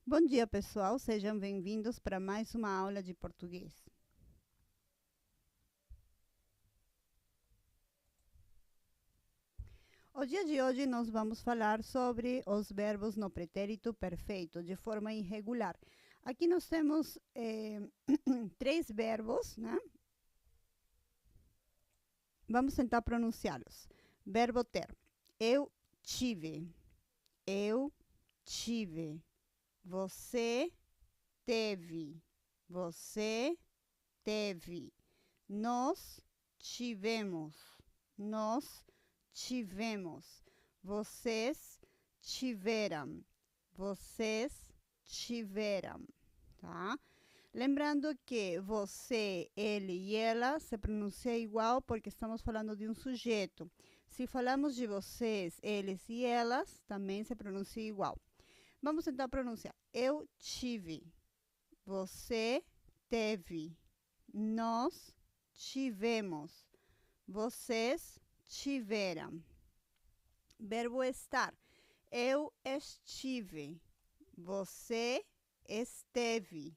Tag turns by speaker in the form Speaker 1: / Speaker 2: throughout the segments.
Speaker 1: Bom dia, pessoal. Sejam bem-vindos para mais uma aula de português. O dia de hoje nós vamos falar sobre os verbos no pretérito perfeito, de forma irregular. Aqui nós temos três verbos, né? Vamos tentar pronunciá-los. Verbo ter. Eu tive. Eu tive. Você teve. Você teve. Nós tivemos. Nós tivemos. Vocês tiveram. Vocês tiveram. Tá? Lembrando que você, ele e ela se pronuncia igual porque estamos falando de um sujeito. Se falamos de vocês, eles e elas, também se pronuncia igual. Vamos tentar pronunciar. Eu tive. Você teve. Nós tivemos. Vocês tiveram. Verbo estar. Eu estive. Você esteve.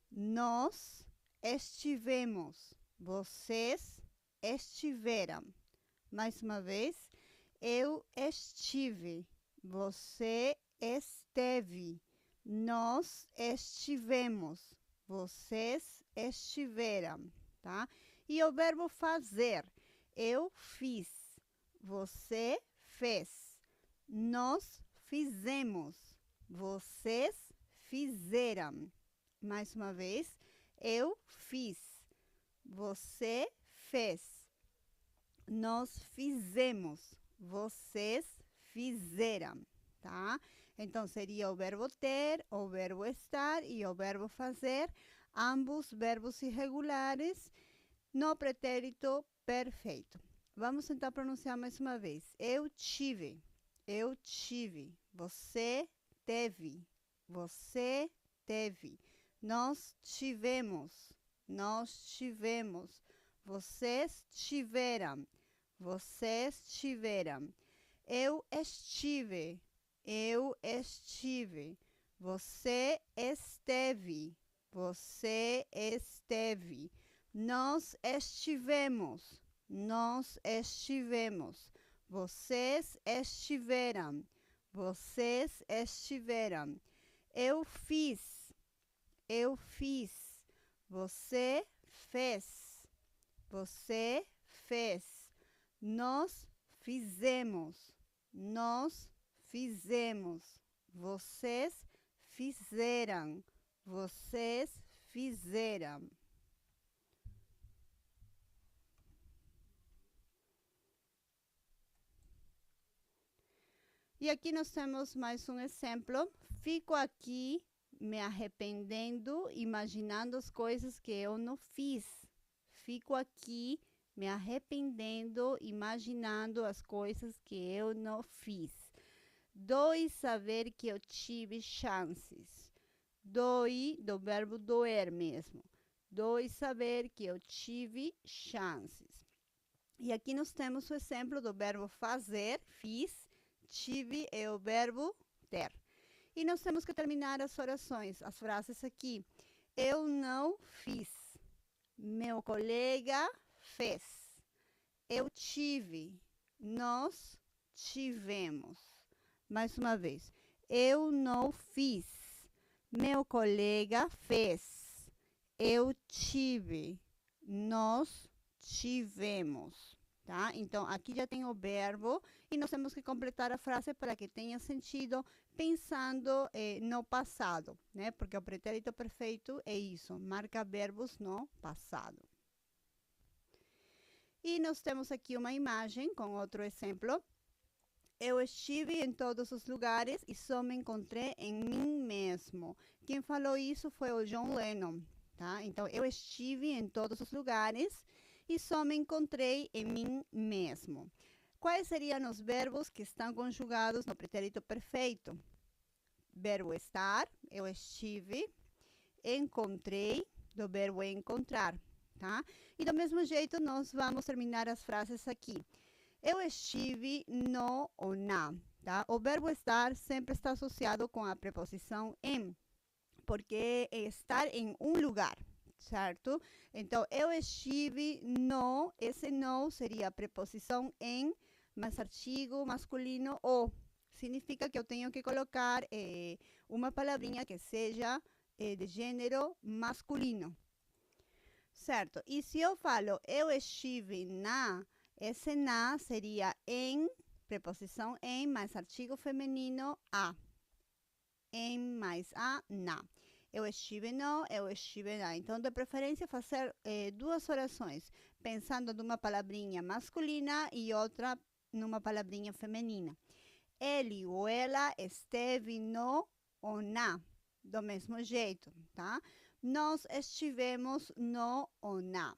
Speaker 1: Nós estivemos. Vocês estiveram. Mais uma vez. Eu estive. Você esteve. Nós estivemos. Vocês estiveram. Tá? E o verbo fazer. Eu fiz. Você fez. Nós fizemos. Vocês fizeram. Mais uma vez. Eu fiz. Você fez. Nós fizemos. Vocês fizeram. Tá? Então, seria o verbo ter, o verbo estar e o verbo fazer. Ambos verbos irregulares no pretérito perfeito. Vamos tentar pronunciar mais uma vez. Eu tive. Eu tive. Você teve. Você teve. Nós tivemos. Nós tivemos. Vocês tiveram. Vocês tiveram. Eu estive. Eu estive. Você esteve. Você esteve. Nós estivemos. Nós estivemos. Vocês estiveram. Vocês estiveram. Eu fiz. Eu fiz. Você fez. Você fez. Nós fizemos. Nós fizemos. Vocês fizeram. Vocês fizeram. E aqui nós temos mais um exemplo. Fico aqui me arrependendo, imaginando as coisas que eu não fiz. Fico aqui me arrependendo, imaginando as coisas que eu não fiz. Dói saber que eu tive chances. Dói, do verbo doer mesmo. Dói saber que eu tive chances. E aqui nós temos o exemplo do verbo fazer, fiz. Tive é o verbo ter. E nós temos que terminar as orações, as frases aqui. Eu não fiz. Meu colega fez. Eu tive. Nós tivemos. Mais uma vez. Eu não fiz. Meu colega fez. Eu tive. Nós tivemos. Tá? Então, aqui já tem o verbo e nós temos que completar a frase para que tenha sentido pensando no passado, né? Porque o pretérito perfeito é isso, marca verbos no passado. E nós temos aqui uma imagem com outro exemplo. Eu estive em todos os lugares e só me encontrei em mim mesmo. Quem falou isso foi o John Lennon, tá? Então, eu estive em todos os lugares e só me encontrei em mim mesmo. Quais seriam os verbos que estão conjugados no pretérito perfeito? Verbo estar, eu estive. Encontrei, do verbo encontrar, tá? E do mesmo jeito, nós vamos terminar as frases aqui. Eu estive no ou na, tá? O verbo estar sempre está associado com a preposição em. porque é estar em um lugar, certo? Então, eu estive no, esse no seria a preposição em, mais artigo masculino o. Significa que eu tenho que colocar uma palavrinha que seja de gênero masculino, certo? E se eu falo eu estive na, esse na seria em, preposição em, mais artigo feminino a. Em mais a, na. Eu estive no, eu estive na. Então, de preferência, fazer duas orações, pensando numa palavrinha masculina e outra numa palavrinha feminina. Ele ou ela esteve no ou na, do mesmo jeito, tá? Nós estivemos no ou na,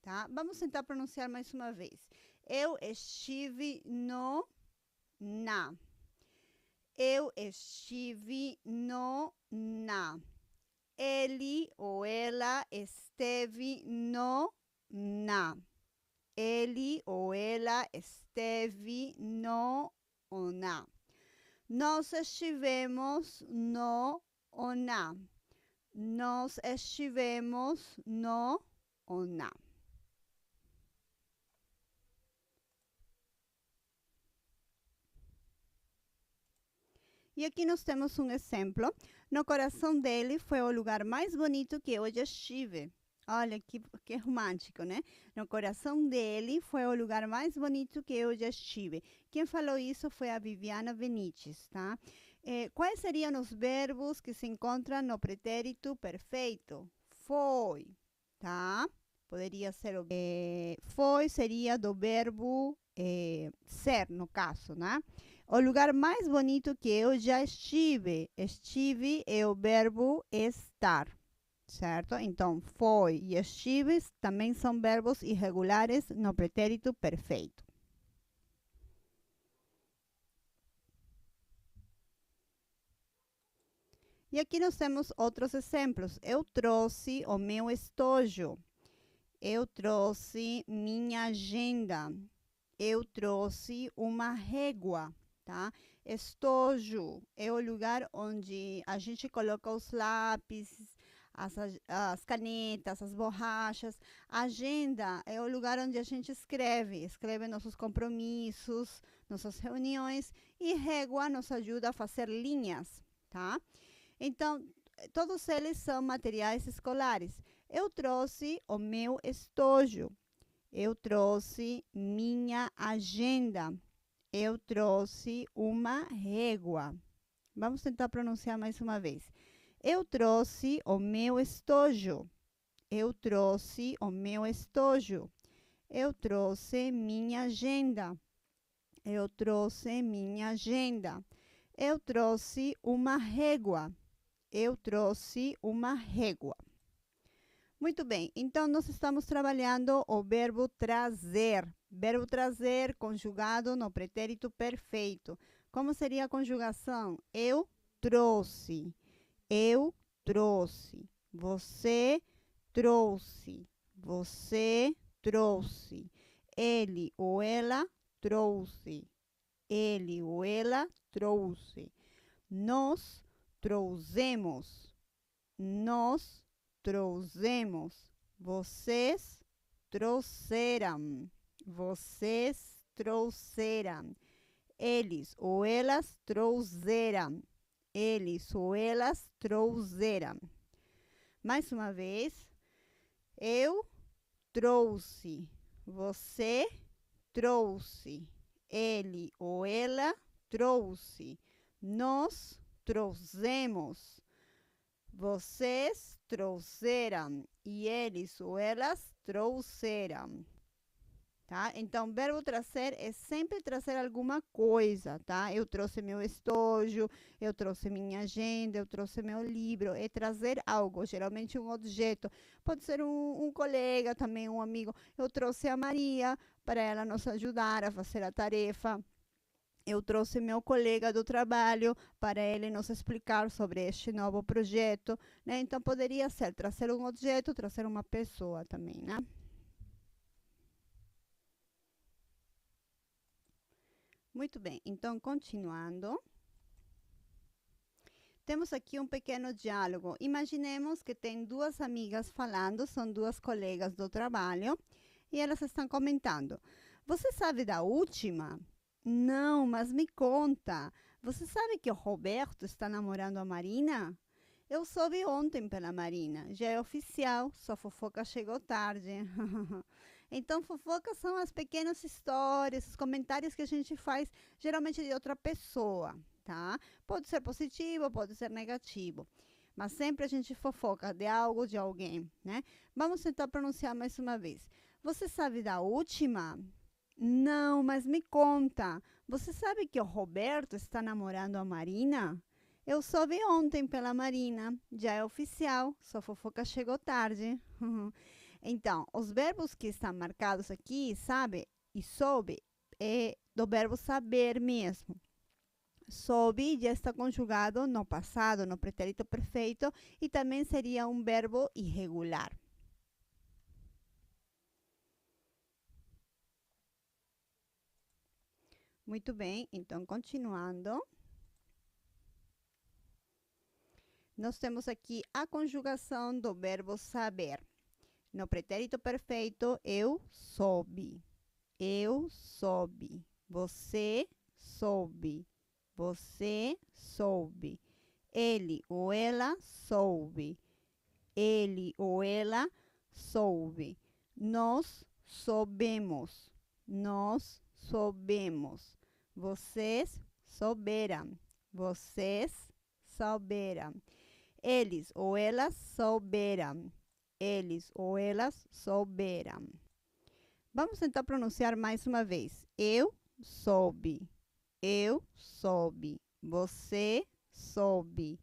Speaker 1: tá? Vamos tentar pronunciar mais uma vez. Eu estive no, na. Eu estive no, na. Ele ou ela esteve no, na. Ele ou ela esteve no ou na. Nós estivemos no ou na. Nós estivemos no ou na. E aqui nós temos um exemplo. No coração dele foi o lugar mais bonito que eu já estive. Olha que romântico, né? No coração dele foi o lugar mais bonito que eu já estive. Quem falou isso foi a Viviana Benites, tá? Quais seriam os verbos que se encontram no pretérito perfeito? Foi, tá? Poderia ser foi seria do verbo ser, no caso, né? O lugar mais bonito que eu já estive. Estive é o verbo estar, certo? Então, foi e estive também são verbos irregulares no pretérito perfeito. E aqui nós temos outros exemplos. Eu trouxe o meu estojo. Eu trouxe minha agenda. Eu trouxe uma régua, tá? Estojo é o lugar onde a gente coloca os lápis, as canetas, as borrachas. Agenda é o lugar onde a gente escreve nossos compromissos, nossas reuniões. E régua nos ajuda a fazer linhas, tá? Então, todos eles são materiais escolares. Eu trouxe o meu estojo. Eu trouxe minha agenda. Eu trouxe uma régua. Vamos tentar pronunciar mais uma vez. Eu trouxe o meu estojo. Eu trouxe o meu estojo. Eu trouxe minha agenda. Eu trouxe minha agenda. Eu trouxe uma régua. Eu trouxe uma régua. Muito bem, então nós estamos trabalhando o verbo trazer. Verbo trazer conjugado no pretérito perfeito. Como seria a conjugação? Eu trouxe. Eu trouxe. Você trouxe. Você trouxe. Ele ou ela trouxe. Ele ou ela trouxe. Nós trouxemos. Nós trouxemos. Vocês trouxeram. Vocês trouxeram. Eles ou elas trouxeram. Eles ou elas trouxeram. Mais uma vez. Eu trouxe. Você trouxe. Ele ou ela trouxe. Nós trouxemos. Vocês trouxeram e eles ou elas trouxeram, tá? Então, verbo trazer é sempre trazer alguma coisa, tá? Eu trouxe meu estojo, eu trouxe minha agenda, eu trouxe meu livro. É trazer algo, geralmente um objeto. Pode ser um colega, também um amigo. Eu trouxe a Maria para ela nos ajudar a fazer a tarefa. Eu trouxe meu colega do trabalho para ele nos explicar sobre este novo projeto, né? Então, poderia ser trazer um objeto, trazer uma pessoa também, né? Muito bem, então, continuando. Temos aqui um pequeno diálogo. Imaginemos que tem duas amigas falando, são duas colegas do trabalho, e elas estão comentando. Você sabe da última? Não, mas me conta. Você sabe que o Roberto está namorando a Marina? Eu soube ontem pela Marina. Já é oficial, sua fofoca chegou tarde. Então, fofocas são as pequenas histórias, os comentários que a gente faz, geralmente de outra pessoa, tá? Pode ser positivo, pode ser negativo. Mas sempre a gente fofoca de algo, de alguém, né? Vamos tentar pronunciar mais uma vez. Você sabe da última? Não, mas me conta. Você sabe que o Roberto está namorando a Marina? Eu soube ontem pela Marina. Já é oficial, sua fofoca chegou tarde. Então, os verbos que estão marcados aqui, sabe e soube, é do verbo saber mesmo. Soube já está conjugado no passado, no pretérito perfeito, e também seria um verbo irregular. Muito bem, então continuando. Nós temos aqui a conjugação do verbo saber. No pretérito perfeito, eu soube. Eu soube. Você soube. Você soube. Ele ou ela soube. Ele ou ela soube. Nós soubemos. Nós soubemos. Vocês souberam. Vocês souberam. Eles ou elas souberam. Eles ou elas souberam. Vamos tentar pronunciar mais uma vez. Eu soube. Eu soube. Você soube.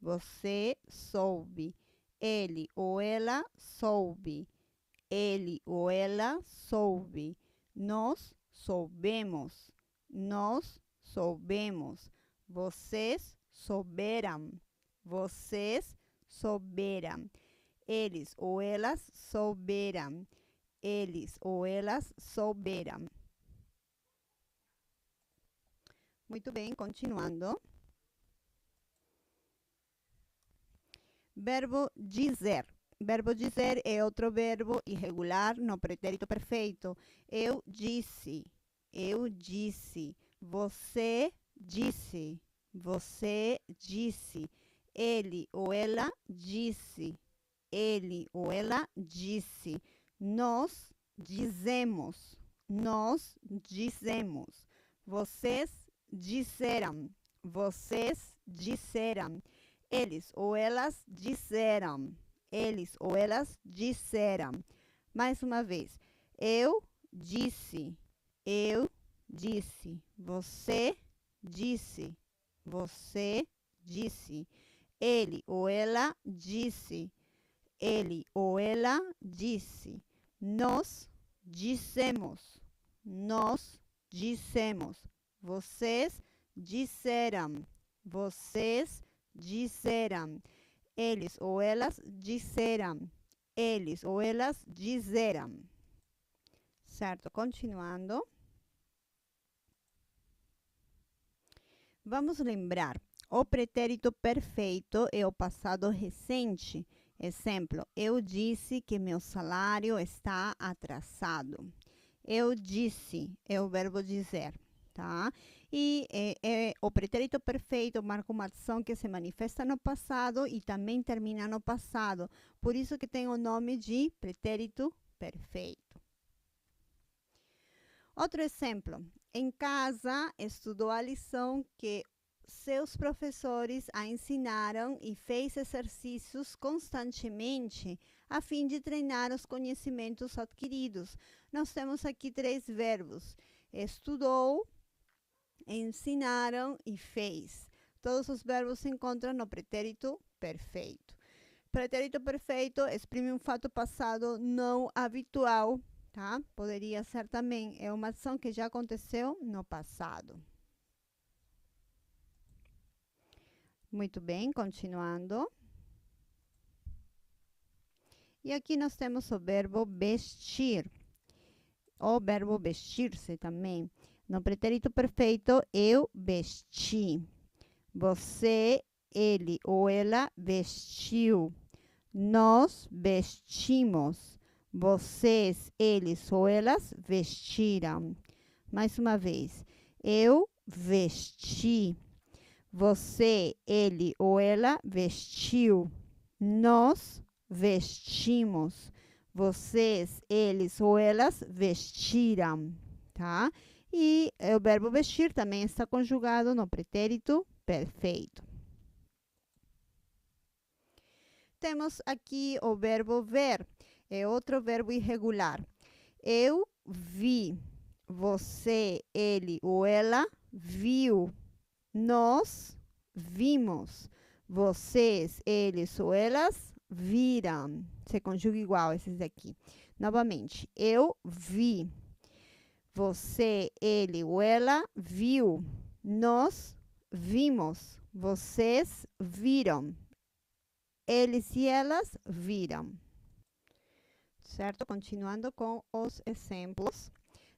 Speaker 1: Você soube. Ele ou ela soube. Ele ou ela soube. Nós soubemos. Nós soubemos. Vocês souberam. Vocês souberam. Eles ou elas souberam. Eles ou elas souberam. Muito bem, continuando. Verbo dizer. Verbo dizer é outro verbo irregular no pretérito perfeito. Eu disse. Eu disse. Você disse. Você disse. Ele ou ela disse. Ele ou ela disse. Nós dizemos. Nós dizemos. Vocês disseram. Vocês disseram. Eles ou elas disseram. Eles ou elas disseram. Mais uma vez. Eu disse. Eu disse. Você disse. Você disse. Ele ou ela disse. Ele ou ela disse. Nós dissemos. Nós dissemos. Vocês disseram. Vocês disseram. Eles ou elas disseram. Eles ou elas disseram. Certo? Continuando. Vamos lembrar. O pretérito perfeito é o passado recente. Exemplo, eu disse que meu salário está atrasado. Eu disse é o verbo dizer, tá? E o pretérito perfeito marca uma ação que se manifesta no passado e também termina no passado. Por isso que tem o nome de pretérito perfeito. Outro exemplo. Em casa, estudou a lição que seus professores a ensinaram e fez exercícios constantemente a fim de treinar os conhecimentos adquiridos. Nós temos aqui 3 verbos. Estudou, ensinaram e fez. Todos os verbos se encontram no pretérito perfeito. Pretérito perfeito exprime um fato passado não habitual, tá? Poderia ser também, é uma ação que já aconteceu no passado. Muito bem, continuando. E aqui nós temos o verbo vestir. O verbo vestir-se também. No pretérito perfeito, eu vesti. Você ele ou ela vestiu. Nós vestimos. Vocês, eles ou elas vestiram. Mais uma vez. Eu vesti. Você, ele ou ela vestiu. Nós vestimos. Vocês, eles ou elas vestiram, tá? E o verbo vestir também está conjugado no pretérito perfeito. Temos aqui o verbo ver. É outro verbo irregular. Eu vi. Você, ele ou ela viu. Nós vimos. Vocês, eles ou elas viram. Se conjuga igual esses aqui. Novamente. Eu vi. Você, ele ou ela viu. Nós vimos. Vocês viram. Eles e elas viram. Certo? Continuando com os exemplos.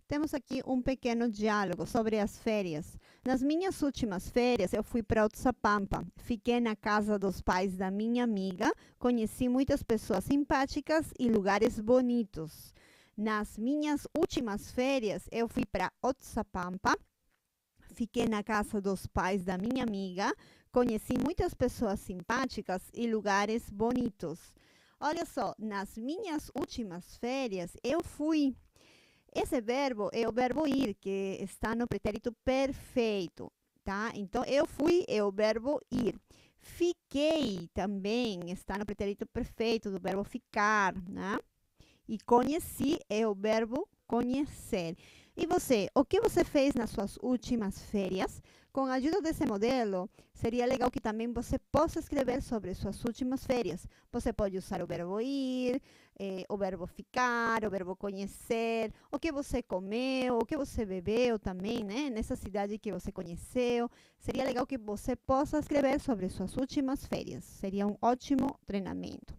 Speaker 1: Temos aqui um pequeno diálogo sobre as férias. Nas minhas últimas férias, eu fui para Otsapampa. Fiquei na casa dos pais da minha amiga. Conheci muitas pessoas simpáticas e lugares bonitos. Nas minhas últimas férias, eu fui para Otsapampa. Fiquei na casa dos pais da minha amiga. Conheci muitas pessoas simpáticas e lugares bonitos. Olha só, nas minhas últimas férias, eu fui. Esse verbo é o verbo ir, que está no pretérito perfeito, tá? Então, eu fui é o verbo ir. Fiquei também está no pretérito perfeito do verbo ficar, né? E conheci é o verbo conhecer. E você, o que você fez nas suas últimas férias? Com a ajuda desse modelo, seria legal que também você possa escrever sobre suas últimas férias. Você pode usar o verbo ir, o verbo ficar, o verbo conhecer, o que você comeu, o que você bebeu também, né? Nessa cidade que você conheceu. Seria legal que você possa escrever sobre suas últimas férias. Seria um ótimo treinamento.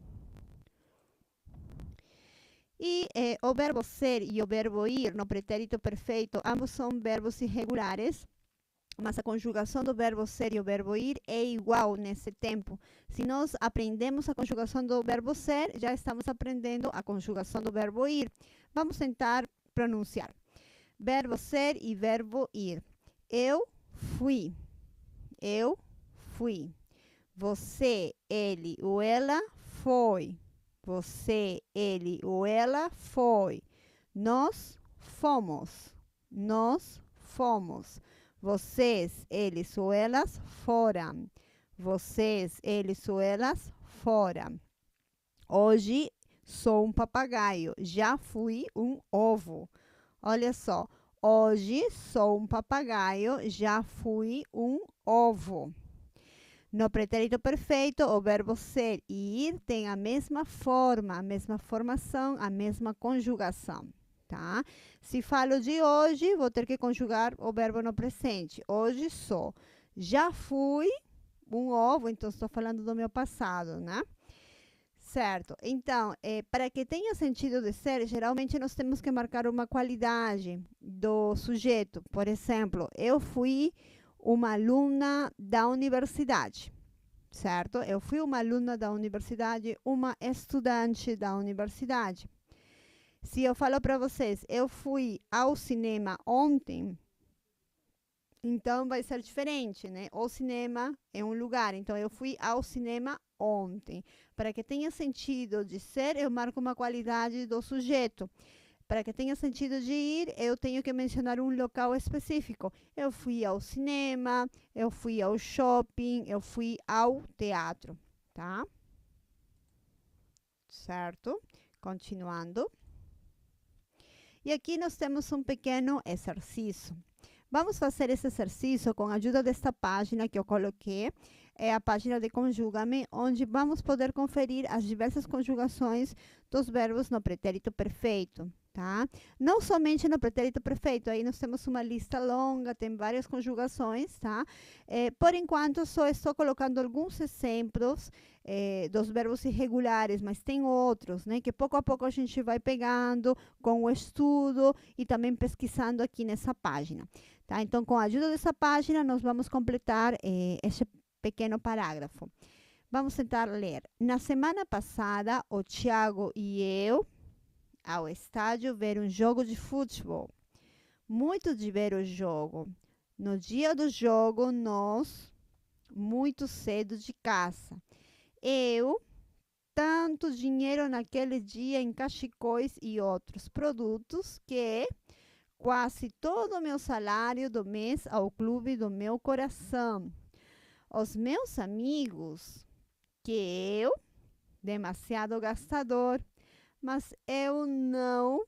Speaker 1: E o verbo ser e o verbo ir no pretérito perfeito, ambos são verbos irregulares. Mas a conjugação do verbo ser e o verbo ir é igual nesse tempo. Se nós aprendemos a conjugação do verbo ser, já estamos aprendendo a conjugação do verbo ir. Vamos tentar pronunciar. Verbo ser e verbo ir. Eu fui. Eu fui. Você, ele ou ela foi. Você, ele ou ela foi. Nós fomos. Nós fomos. Vocês, eles ou elas foram. Vocês, eles ou elas foram. Hoje sou um papagaio. Já fui um ovo. Olha só. Hoje sou um papagaio. Já fui um ovo. No pretérito perfeito, o verbo ser e ir tem a mesma forma, a mesma formação, a mesma conjugação. Tá? Se falo de hoje, vou ter que conjugar o verbo no presente. Hoje sou. Já fui um ovo, então estou falando do meu passado, né? Certo. Então, para que tenha sentido de ser, geralmente nós temos que marcar uma qualidade do sujeito. Por exemplo, eu fui uma aluna da universidade. Certo? Eu fui uma aluna da universidade, uma estudante da universidade. Se eu falo para vocês, eu fui ao cinema ontem, então vai ser diferente, né? O cinema é um lugar, então eu fui ao cinema ontem. Para que tenha sentido de ser, eu marco uma qualidade do sujeito. Para que tenha sentido de ir, eu tenho que mencionar um local específico. Eu fui ao cinema, eu fui ao shopping, eu fui ao teatro, tá? Certo? Continuando. E aqui nós temos um pequeno exercício. Vamos fazer esse exercício com a ajuda desta página que eu coloquei. É a página de Conjuga-me, onde vamos poder conferir as diversas conjugações dos verbos no pretérito perfeito, tá? Não somente no pretérito perfeito, aí nós temos uma lista longa, tem várias conjugações, tá? Por enquanto, só estou colocando alguns exemplos dos verbos irregulares, mas tem outros, né? Que pouco a pouco a gente vai pegando com o estudo e também pesquisando aqui nessa página, tá? Então, com a ajuda dessa página, nós vamos completar esse pequeno parágrafo. Vamos tentar ler. Na semana passada, o Thiago e eu ao estádio ver um jogo de futebol. Muito de ver o jogo. No dia do jogo, nós, muito cedo de casa. Eu, tanto dinheiro naquele dia em cachecóis e outros produtos que quase todo o meu salário do mês ao clube do meu coração. Os meus amigos, que eu, demasiado gastador, mas eu não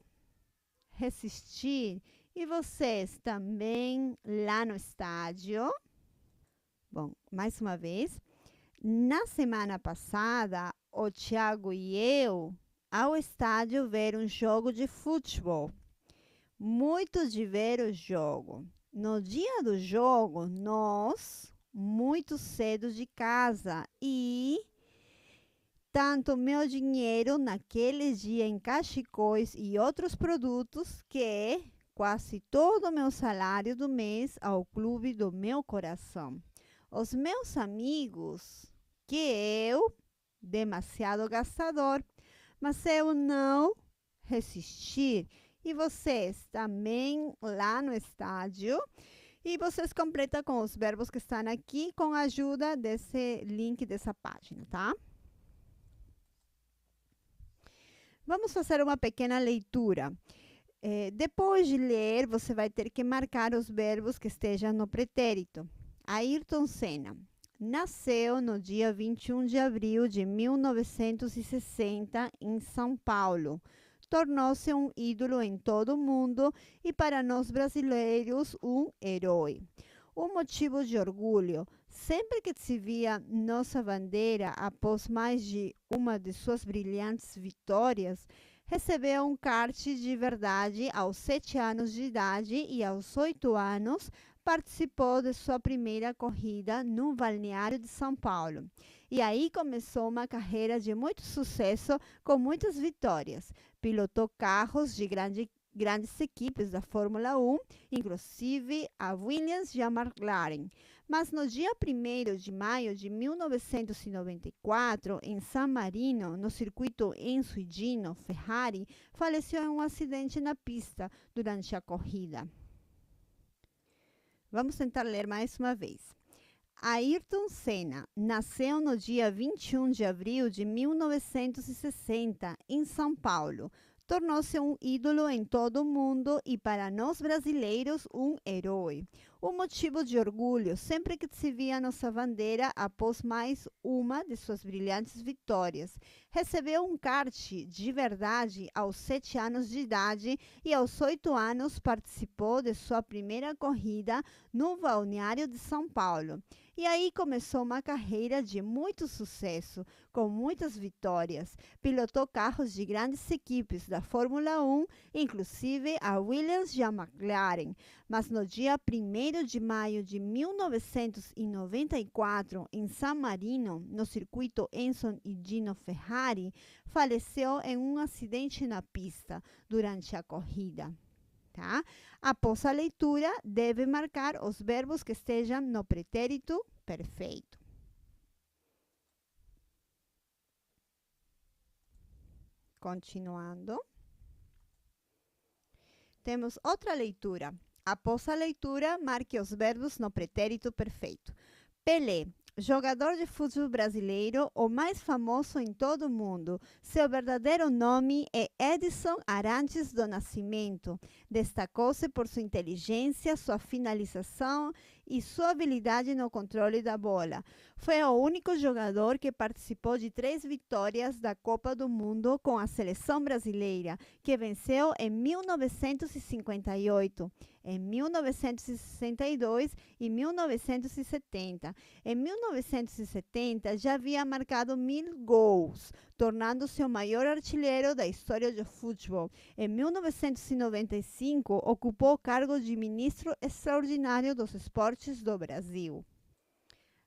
Speaker 1: resisti. E vocês também lá no estádio? Bom, mais uma vez. Na semana passada, o Thiago e eu ao estádio ver um jogo de futebol. Muito de ver o jogo. No dia do jogo, nós, muito cedo de casa e tanto meu dinheiro naquele dia em cachecóis e outros produtos que quase todo o meu salário do mês ao clube do meu coração. Os meus amigos, que eu, demasiado gastador, mas eu não resisti. E vocês também lá no estádio. E vocês completam com os verbos que estão aqui com a ajuda desse link dessa página, tá? Vamos fazer uma pequena leitura. Depois de ler, você vai ter que marcar os verbos que estejam no pretérito. Ayrton Senna nasceu no dia 21 de abril de 1960 em São Paulo. Tornou-se um ídolo em todo o mundo e, para nós brasileiros, um herói. Um motivo de orgulho. Sempre que se via nossa bandeira após mais de uma de suas brilhantes vitórias, recebeu um kart de verdade aos 7 anos de idade e aos 8 anos participou de sua primeira corrida no balneário de São Paulo. E aí começou uma carreira de muito sucesso com muitas vitórias. Pilotou carros de grandes equipes da Fórmula 1, inclusive a Williams e a McLaren. Mas no dia 1º de maio de 1994, em San Marino, no circuito Enzo Gino Ferrari, faleceu em um acidente na pista durante a corrida. Vamos tentar ler mais uma vez. Ayrton Senna nasceu no dia 21 de abril de 1960, em São Paulo. Tornou-se um ídolo em todo o mundo e, para nós brasileiros, um herói. Um motivo de orgulho sempre que se via nossa bandeira após mais uma de suas brilhantes vitórias. Recebeu um kart de verdade aos 7 anos de idade e aos 8 anos participou de sua primeira corrida no balneário de São Paulo. E aí começou uma carreira de muito sucesso, com muitas vitórias. Pilotou carros de grandes equipes da Fórmula 1, inclusive a Williams e a McLaren. Mas no dia 1º de maio de 1994, em San Marino, no circuito Enzo Gino Ferrari, faleceu em um acidente na pista durante a corrida. Tá? Após a leitura, deve marcar os verbos que estejam no pretérito perfeito. Continuando. Temos outra leitura. Após a leitura, marque os verbos no pretérito perfeito. Pelé, jogador de futebol brasileiro, o mais famoso em todo o mundo. Seu verdadeiro nome é Edson Arantes do Nascimento. Destacou-se por sua inteligência, sua finalização e sua habilidade no controle da bola. Foi o único jogador que participou de 3 vitórias da Copa do Mundo com a seleção brasileira, que venceu em 1958, em 1962 e 1970. Em 1970, já havia marcado 1.000 gols, tornando-se o maior artilheiro da história do futebol. Em 1995, ocupou o cargo de ministro extraordinário dos esportes do Brasil.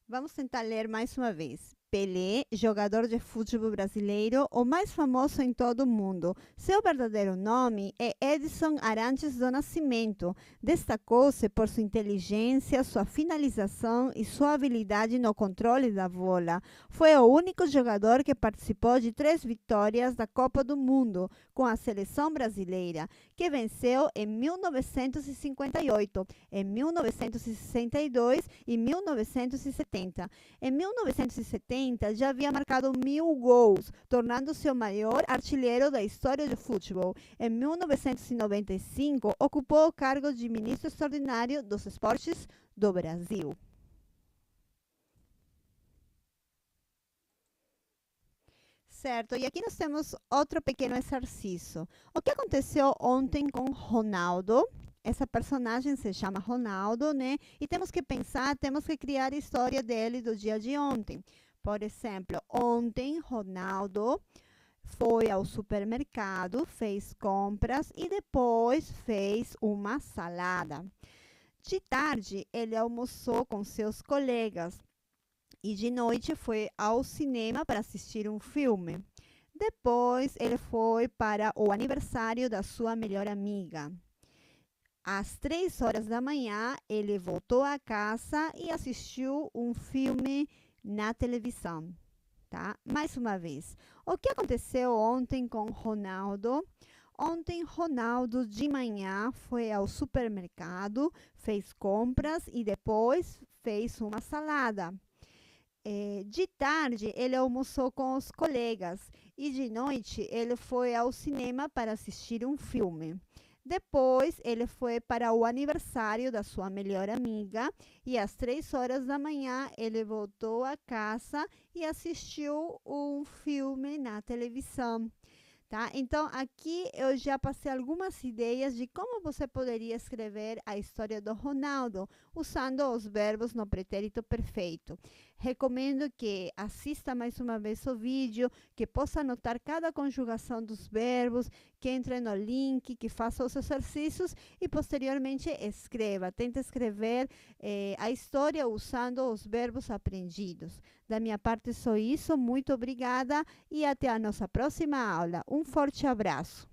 Speaker 1: Vamos tentar ler mais uma vez. Pelé, jogador de futebol brasileiro, o mais famoso em todo o mundo. Seu verdadeiro nome é Edson Arantes do Nascimento. Destacou-se por sua inteligência, sua finalização e sua habilidade no controle da bola. Foi o único jogador que participou de 3 vitórias da Copa do Mundo com a seleção brasileira, que venceu em 1958, em 1962 e 1970. Em 1970, já havia marcado 1.000 gols, tornando-se o maior artilheiro da história do futebol. Em 1995, ocupou o cargo de ministro extraordinário dos esportes do Brasil. Certo, e aqui nós temos outro pequeno exercício. O que aconteceu ontem com Ronaldo? Essa personagem se chama Ronaldo, né? E temos que pensar, temos que criar a história dele do dia de ontem. Por exemplo, ontem Ronaldo foi ao supermercado, fez compras e depois fez uma salada. De tarde, ele almoçou com seus colegas e de noite foi ao cinema para assistir um filme. Depois, ele foi para o aniversário da sua melhor amiga. Às 3 horas da manhã, ele voltou a casa e assistiu um filme na televisão. Tá? Mais uma vez, o que aconteceu ontem com Ronaldo? Ontem, Ronaldo de manhã foi ao supermercado, fez compras e depois fez uma salada. De tarde, ele almoçou com os colegas e de noite ele foi ao cinema para assistir um filme. Depois, ele foi para o aniversário da sua melhor amiga e às 3 horas da manhã ele voltou a casa e assistiu um filme na televisão. Tá? Então, aqui eu já passei algumas ideias de como você poderia escrever a história do Ronaldo usando os verbos no pretérito perfeito. Recomendo que assista mais uma vez o vídeo, que possa anotar cada conjugação dos verbos, que entre no link, que faça os exercícios e posteriormente escreva. Tente escrever a história usando os verbos aprendidos. Da minha parte, só isso. Muito obrigada e até a nossa próxima aula. Um forte abraço.